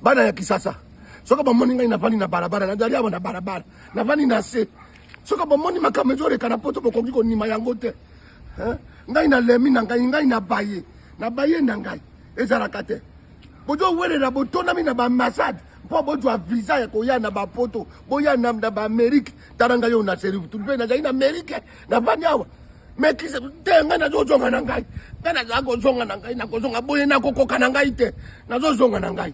bana ya kisasa soka bomoni ngai navandi na barabara na dari na barabara navandi na se soka bomoni makamezore kana poto bokongi ko nima yango te ngai na lemi na ngai na baye na ngai ezalaka te bojo welela botona mi na ba ambassade po bojwa visa ya koya na ba poto boya na ba Amerique taranga yo na seri tupe na na Amerique na banyawa mekise tenga na zozonga na ngai kana za kozonga na ngai na kozonga boye na kokoka na ngai te na zozonga na ngai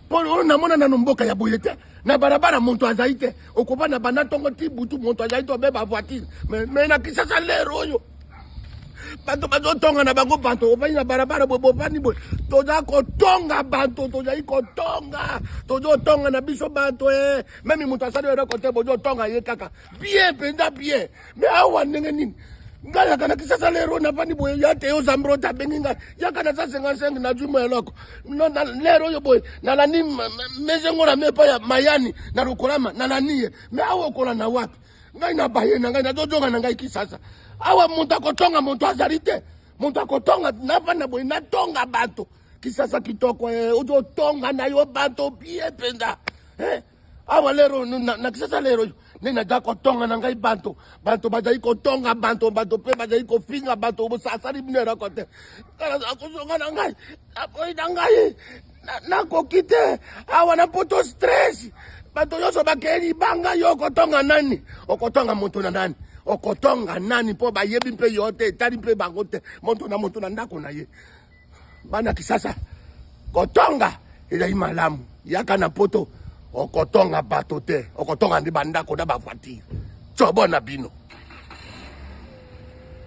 polo na mona na mboka ya boye te na barabara muntu azaite okoba na banatongo tibutu muntu azaite beba voiture me na kisasa lero yo bantu bazotonga na bango bantu obani na barabara bobani boy toza kotonga bantu toza ikotonga tozotonga na biso bantu meme muntu asali wera kote bozo tonga ye kaka bien penda bien me awa ndenge nini ngala kana kisasa lero na bani boy yate yo zambro ta beninga yakana sa 55 na jumo eloko no na lero yo boy na lani mezengora mepa ya mayani na rukolama na lani me awa kola na wapi ngai na baye na ngai na zojonga na ngai kisasa awa muntu akotonga muntu azalite muntu akotonga navana boy na tonga bato kisasa kitoko ojo tonga na yo bato pie penda awa lero na kisasa lero nina dako tonga na ngai bato bazai ko tonga bato pe bazai ko finga bato bo sasari binera kote kala akozonga na ngai apoy na ngai na kokite awa na poto stress bato yoso bakeli banga yo kotonga nani okotonga muntu na nani okotonga nani po bayebi mpe yote tali mpe bango te muntu na ndako na ye bana kisasa kotonga ila imalamu yaka na poto okotonga bato te okotonga ndi bandako na bavoiture tsobona bino